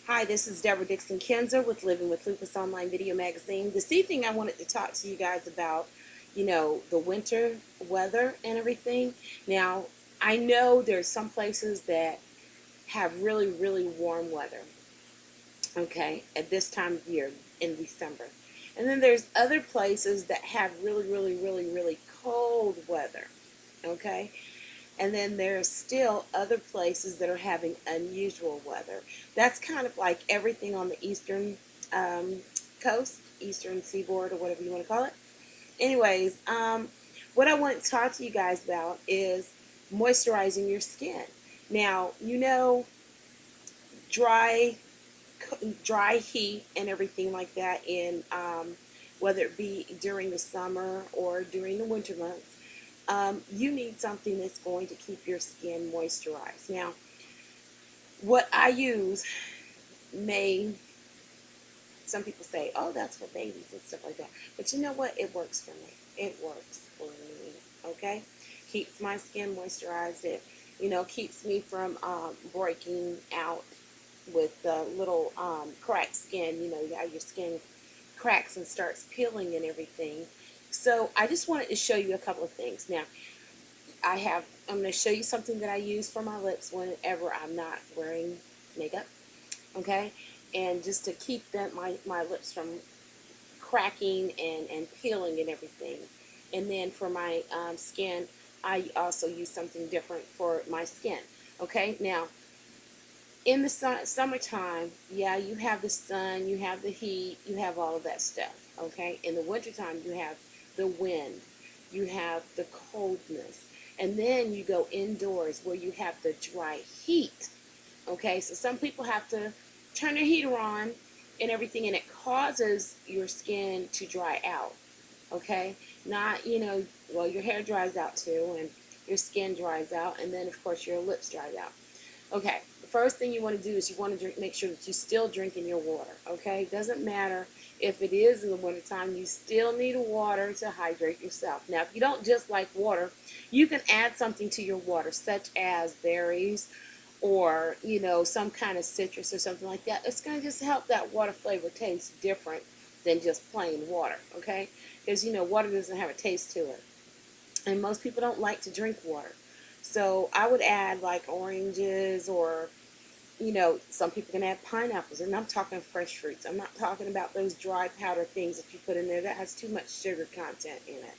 Hi, this is Debra Dixon Kinzer with Living with Lupus Online Video Magazine. This evening I wanted to talk to you guys about, the winter weather and everything. Now, I know there's some places that have really, really warm weather, okay, at this time of year in December. And then there's other places that have really, really, really, really cold weather, okay? And then there's still other places that are having unusual weather. That's kind of like everything on the eastern coast, eastern seaboard, or whatever you want to call it. Anyways, what I want to talk to you guys about is moisturizing your skin. Now, dry, dry heat and everything like that in whether it be during the summer or during the winter months, you need something that's going to keep your skin moisturized. Now, what I use may, some people say, oh, that's for babies and stuff like that. But you know what? It works for me. It works for me, okay? Keeps my skin moisturized. It, keeps me from breaking out with little cracked skin. How your skin cracks and starts peeling and everything. So I just wanted to show you a couple of things. Now, I'm going to show you something that I use for my lips whenever I'm not wearing makeup, okay? And just to keep my lips from cracking and peeling and everything. And then for my skin, I also use something different for my skin, okay? Now, in the summertime, yeah, you have the sun, you have the heat, you have all of that stuff, okay? In the wintertime, you have the wind, you have the coldness, and then you go indoors where you have the dry heat, okay? So some people have to turn their heater on and everything, and it causes your skin to dry out, okay? Not, well, your hair dries out too, and your skin dries out, and then, of course, your lips dry out. Okay, the first thing you want to do is you want to make sure that you're still drinking your water, okay? Doesn't matter if it is in the wintertime, you still need water to hydrate yourself. Now, if you don't just like water, you can add something to your water, such as berries or, some kind of citrus or something like that. It's going to just help that water flavor taste different than just plain water, okay? Because, water doesn't have a taste to it. And most people don't like to drink water. So I would add like oranges or, some people can add pineapples. And I'm talking fresh fruits. I'm not talking about those dry powder things that you put in there. That has too much sugar content in it.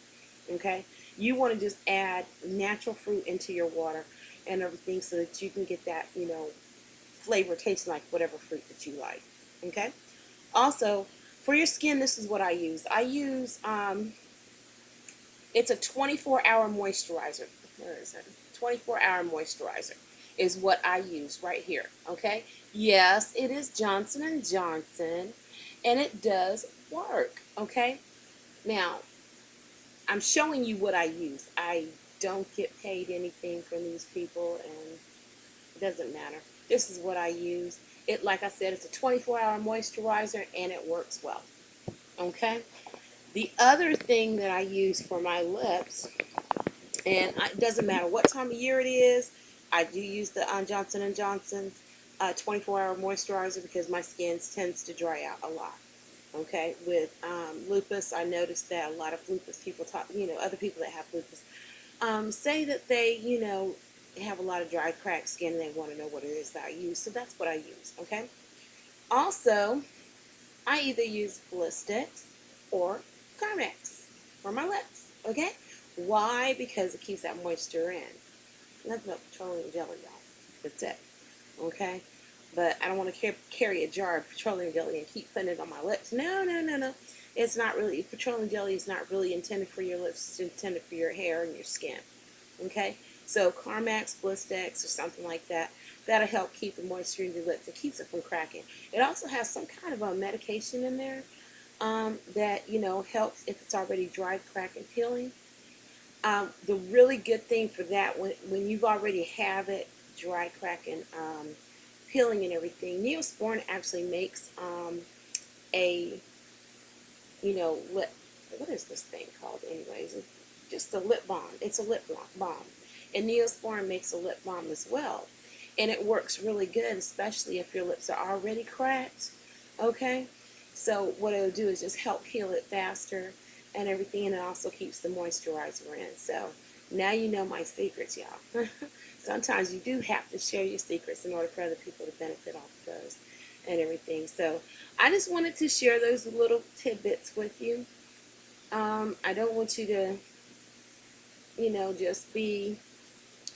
Okay? You want to just add natural fruit into your water and everything so that you can get that, flavor tasting like whatever fruit that you like. Okay? Also, for your skin, this is what I use. It's a 24-hour moisturizer. Where is it? 24-hour moisturizer is what I use right here, okay? Yes, it is Johnson & Johnson, and it does work, okay? Now, I'm showing you what I use. I don't get paid anything from these people, and it doesn't matter. This is what I use. It, like I said, it's a 24-hour moisturizer, and it works well, okay? The other thing that I use for my lips, and it doesn't matter what time of year it is, I do use the Johnson & Johnson's 24-hour moisturizer because my skin tends to dry out a lot. Okay, with lupus, I noticed that a lot of lupus people talk, other people that have lupus, say that they, have a lot of dry, cracked skin and they want to know what it is that I use. So that's what I use, okay? Also, I either use Ballistics or Carmex for my lips, okay? Why? Because it keeps that moisture in. Nothing but petroleum jelly, y'all. That's it, okay? But I don't want to carry a jar of petroleum jelly and keep putting it on my lips. No, no, no, no. It's not really, petroleum jelly is not really intended for your lips. It's intended for your hair and your skin, okay? So Carmex, Blistex, or something like that, that'll help keep the moisture in your lips. It keeps it from cracking. It also has some kind of a medication in there that, helps if it's already dry, crack, and peeling. The really good thing for that, when you've already have it dry, crack, and peeling and everything, Neosporin actually makes a, lip, what is this thing called anyways? It's just a lip balm. It's a lip balm. And Neosporin makes a lip balm as well. and it works really good, especially if your lips are already cracked. Okay, so what it'll do is just help heal it faster and everything, and it also keeps the moisturizer in. So now you know my secrets, y'all. Sometimes you do have to share your secrets in order for other people to benefit off of those and everything. So I just wanted to share those little tidbits with you. I don't want you to, just be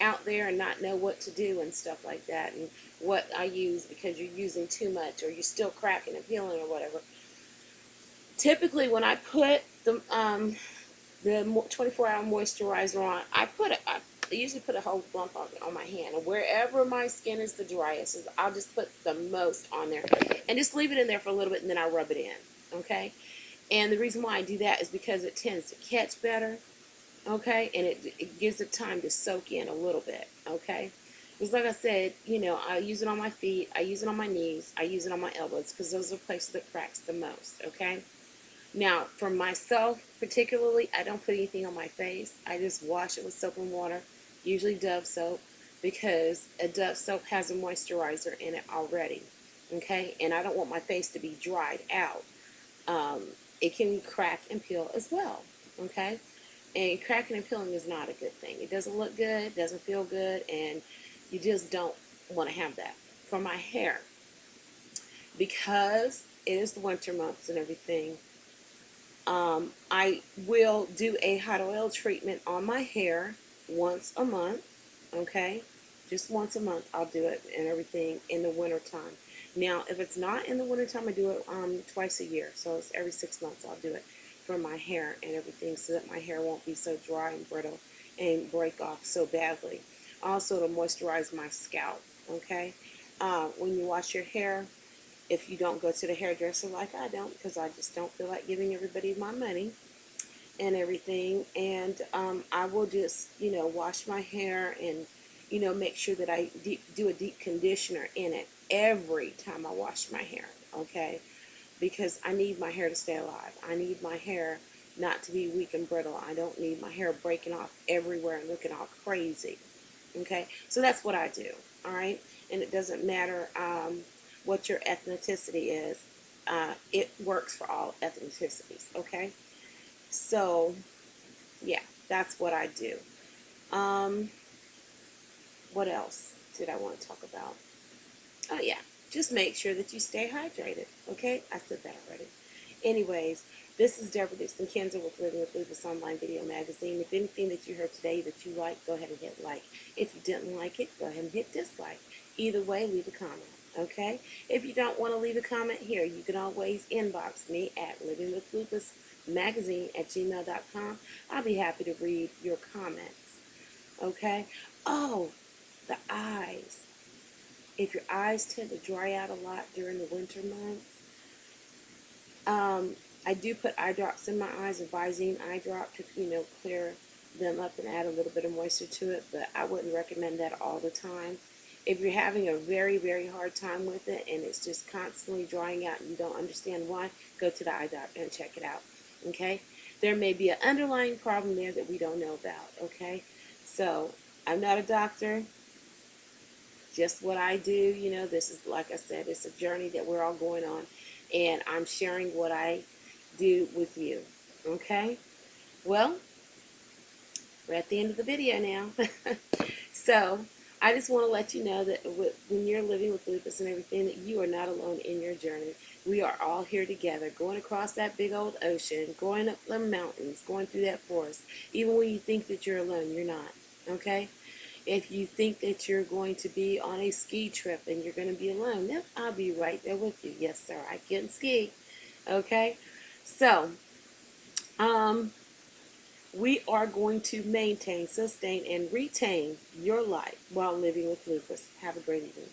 out there and not know what to do and stuff like that, and what I use because you're using too much or you're still cracking and peeling or whatever. Typically, when I put the 24-hour moisturizer on, I usually put a whole lump on my hand, and wherever my skin is the driest, I'll just put the most on there and just leave it in there for a little bit, and then I rub it in. Okay, and the reason why I do that is because it tends to catch better. Okay, and it gives it time to soak in a little bit. Okay, because like I said, I use it on my feet, I use it on my knees, I use it on my elbows, because those are places that cracks the most. Okay, now for myself particularly, I don't put anything on my face. I just wash it with soap and water, usually Dove soap, because a Dove soap has a moisturizer in it already. Okay, and I don't want my face to be dried out. um, it can crack and peel as well. Okay, and cracking and peeling is not a good thing. It doesn't look good, it doesn't feel good, and you just don't want to have that. For my hair, because it is the winter months and everything, I will do a hot oil treatment on my hair once a month. Okay, just once a month I'll do it and everything in the winter time. Now, if it's not in the winter time, I do it twice a year, so it's every 6 months I'll do it for my hair and everything, so that my hair won't be so dry and brittle and break off so badly. Also, to moisturize my scalp. Okay, when you wash your hair, if you don't go to the hairdresser like I don't, because I just don't feel like giving everybody my money and everything, and I will just, wash my hair and, make sure that I do a deep conditioner in it every time I wash my hair. Okay, because I need my hair to stay alive. I need my hair not to be weak and brittle. I don't need my hair breaking off everywhere and looking all crazy. Okay, so that's what I do. All right, and it doesn't matter what your ethnicity is. It works for all ethnicities. Okay, so yeah, that's what I do. Um, what else did I want to talk about? Oh yeah, just make sure that you stay hydrated. Okay, I said that already. Anyways, this is Debra Dixon Kinzer with Living with Lupus Online Video Magazine. If anything that you heard today that you like, go ahead and hit like. If you didn't like it, go ahead and hit dislike. Either way, leave a comment. Okay? If you don't want to leave a comment here, you can always inbox me at livingwithlupusmagazine@gmail.com. I'll be happy to read your comments. Okay? Oh, the eyes. If your eyes tend to dry out a lot during the winter months, I do put eye drops in my eyes, a Visine eye drop to, clear them up and add a little bit of moisture to it, but I wouldn't recommend that all the time. If you're having a very, very hard time with it and it's just constantly drying out and you don't understand why, go to the eye doctor and check it out. Okay? There may be an underlying problem there that we don't know about. Okay? So, I'm not a doctor. Just what I do, this is, like I said, it's a journey that we're all going on, and I'm sharing what I do with you. Okay? Well, we're at the end of the video now. So, I just want to let you know that when you're living with lupus and everything, that you are not alone in your journey. We are all here together, going across that big old ocean, going up the mountains, going through that forest. Even when you think that you're alone, you're not. Okay? If you think that you're going to be on a ski trip and you're going to be alone, then I'll be right there with you. Yes, sir, I can ski. Okay? So, we are going to maintain, sustain, and retain your life while living with lupus. Have a great evening.